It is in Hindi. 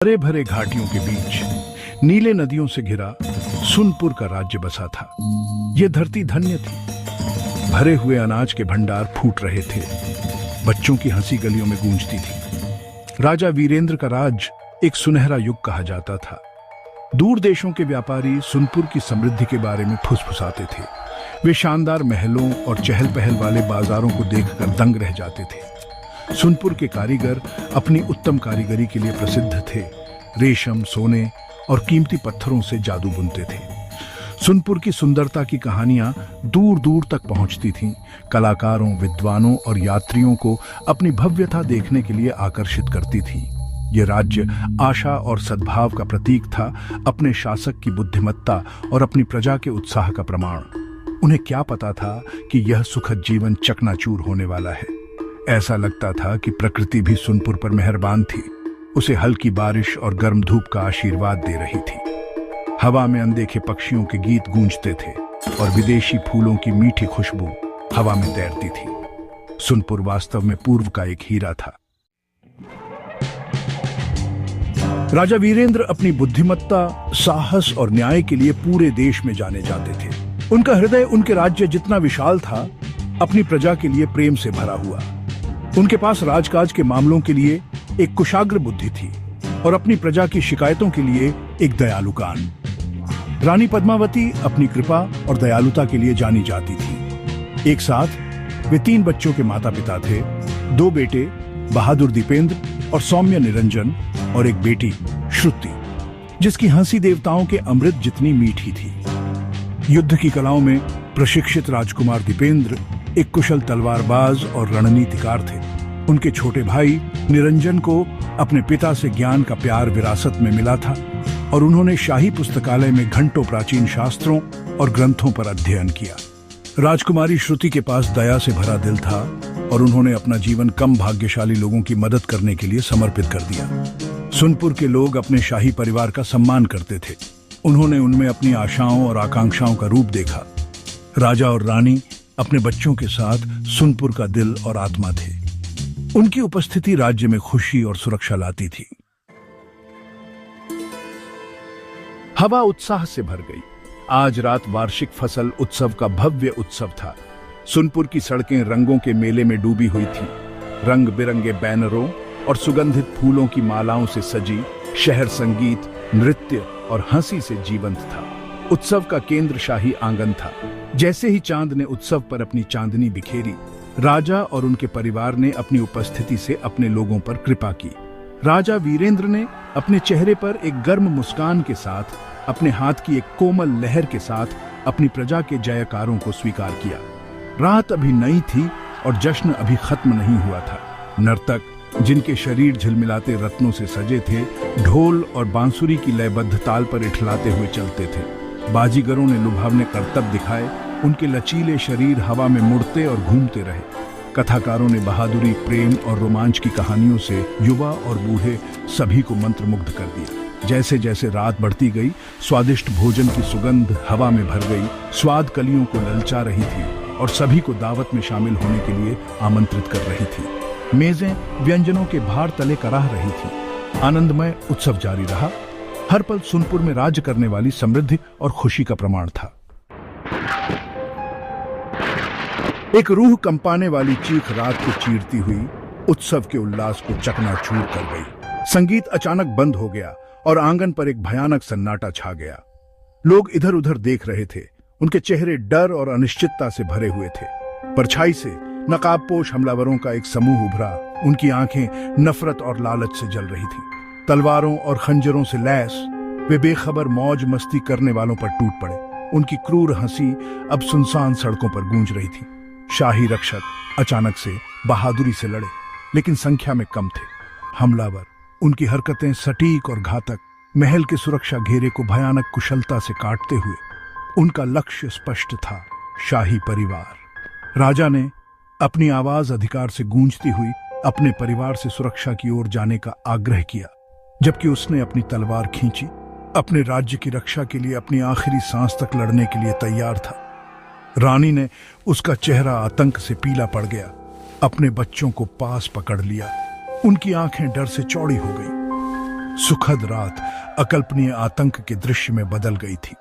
हरे भरे घाटियों के बीच नीले नदियों से घिरा सुनपुर का राज्य बसा था। यह धरती धन्य थी। भरे हुए अनाज के भंडार फूट रहे थे। बच्चों की हंसी गलियों में गूंजती थी। राजा वीरेंद्र का राज एक सुनहरा युग कहा जाता था। दूर देशों के व्यापारी सुनपुर की समृद्धि के बारे में फुसफुसाते थे। वे शानदार महलों और चहल पहल वाले बाजारों को देखकर दंग रह जाते थे। सुनपुर के कारीगर अपनी उत्तम कारीगरी के लिए प्रसिद्ध थे। रेशम, सोने और कीमती पत्थरों से जादू बुनते थे। सुनपुर की सुंदरता की कहानियां दूर दूर तक पहुंचती थीं। कलाकारों, विद्वानों और यात्रियों को अपनी भव्यता देखने के लिए आकर्षित करती थी। यह राज्य आशा और सद्भाव का प्रतीक था, अपने शासक की बुद्धिमत्ता और अपनी प्रजा के उत्साह का प्रमाण। उन्हें क्या पता था कि यह सुखद जीवन चकनाचूर होने वाला है। ऐसा लगता था कि प्रकृति भी सुनपुर पर मेहरबान थी। उसे हल्की बारिश और गर्म धूप का आशीर्वाद दे रही थी। हवा में अनदेखे पक्षियों के गीत गूंजते थे और विदेशी फूलों की मीठी खुशबू हवा में तैरती थी। सुनपुर वास्तव में पूर्व का एक हीरा था। राजा वीरेंद्र अपनी बुद्धिमत्ता, साहस और न्याय के लिए पूरे देश में जाने जाते थे। उनका हृदय उनके राज्य जितना विशाल था, अपनी प्रजा के लिए प्रेम से भरा हुआ। उनके पास राजकाज के मामलों के लिए एक कुशाग्र बुद्धि थी और अपनी प्रजा की शिकायतों के लिए एक दयालु कान। रानी पद्मावती अपनी कृपा और दयालुता के लिए जानी जाती थी। एक साथ वे 3 बच्चों के माता पिता थे। 2 बेटे बहादुर दीपेंद्र और सौम्य निरंजन और एक बेटी श्रुति, जिसकी हंसी देवताओं के अमृत जितनी मीठी थी। युद्ध की कलाओं में प्रशिक्षित राजकुमार दीपेंद्र एक कुशल तलवारबाज और रणनीतिकार थे। उनके छोटे भाई निरंजन को अपने पिता से ज्ञान का प्यार विरासत में मिला था और उन्होंने शाही पुस्तकालय में घंटों प्राचीन शास्त्रों और ग्रंथों पर अध्ययन किया। राजकुमारी श्रुति के पास दया से भरा दिल था और उन्होंने अपना जीवन कम भाग्यशाली लोगों की मदद करने के लिए समर्पित कर दिया। सुनपुर के लोग अपने शाही परिवार का सम्मान करते थे। उन्होंने उनमें अपनी आशाओं और आकांक्षाओं का रूप देखा। राजा और रानी अपने बच्चों के साथ सुनपुर का दिल और आत्मा थे। उनकी उपस्थिति राज्य में खुशी और सुरक्षा लाती थी। हवा उत्साह से भर गई। आज रात वार्षिक फसल उत्सव का भव्य उत्सव था। सुनपुर की सड़कें रंगों के मेले में डूबी हुई थी। रंग बिरंगे बैनरों और सुगंधित फूलों की मालाओं से सजी शहर संगीत, नृत्य और हंसी से जीवंत था। उत्सव का केंद्र शाही आंगन था। जैसे ही चांद ने उत्सव पर अपनी चांदनी बिखेरी, राजा और उनके परिवार ने अपनी उपस्थिति से अपने लोगों पर कृपा की। राजा वीरेंद्र ने अपने चेहरे पर एक गर्म मुस्कान के साथ, अपने हाथ की एक कोमल लहर के साथ अपनी प्रजा के जयकारों को स्वीकार किया। रात अभी नई थी और जश्न अभी खत्म नहीं हुआ था। नर्तक, जिनके शरीर झिलमिलाते रत्नों से सजे थे, ढोल और बांसुरी की लयबद्ध ताल पर इठलाते हुए चलते थे। बाजीगरों ने लुभावने करतब दिखाए। उनके लचीले शरीर हवा में मुड़ते और घूमते रहे। कथाकारों ने बहादुरी, प्रेम और रोमांच की कहानियों से युवा और बूढ़े सभी को मंत्रमुग्ध कर दिया। जैसे जैसे रात बढ़ती गई, स्वादिष्ट भोजन की सुगंध हवा में भर गई। स्वाद कलियों को ललचा रही थी और सभी को दावत में शामिल होने के लिए आमंत्रित कर रही थी। मेजें व्यंजनों के भार तले कराह रही थी। आनंदमय उत्सव जारी रहा। हर पल सुनपुर में राज्य करने वाली समृद्धि और खुशी का प्रमाण था। एक रूह कंपाने वाली चीख रात को चीरती हुई उत्सव के उल्लास को चकनाचूर कर गई। संगीत अचानक बंद हो गया और आंगन पर एक भयानक सन्नाटा छा गया। लोग इधर उधर देख रहे थे। उनके चेहरे डर और अनिश्चितता से भरे हुए थे। परछाई से नकाबपोश हमलावरों का एक समूह उभरा। उनकी आंखें नफरत और लालच से जल रही थीं। तलवारों और खंजरों से लैस वे बेखबर मौज मस्ती करने वालों पर टूट पड़े। उनकी क्रूर हंसी अब सुनसान सड़कों पर गूंज रही थी। शाही रक्षक अचानक से बहादुरी से लड़े, लेकिन संख्या में कम थे। हमलावर, उनकी हरकतें सटीक और घातक, महल के सुरक्षा घेरे को भयानक कुशलता से काटते हुए। उनका लक्ष्य स्पष्ट था, शाही परिवार। राजा ने अपनी आवाज अधिकार से गूंजती हुई अपने परिवार से सुरक्षा की ओर जाने का आग्रह किया, जबकि उसने अपनी तलवार खींची। अपने राज्य की रक्षा के लिए अपनी आखिरी सांस तक लड़ने के लिए तैयार था। रानी ने उसका चेहरा आतंक से पीला पड़ गया। अपने बच्चों को पास पकड़ लिया। उनकी आंखें डर से चौड़ी हो गईं। सुखद रात अकल्पनीय आतंक के दृश्य में बदल गई थी।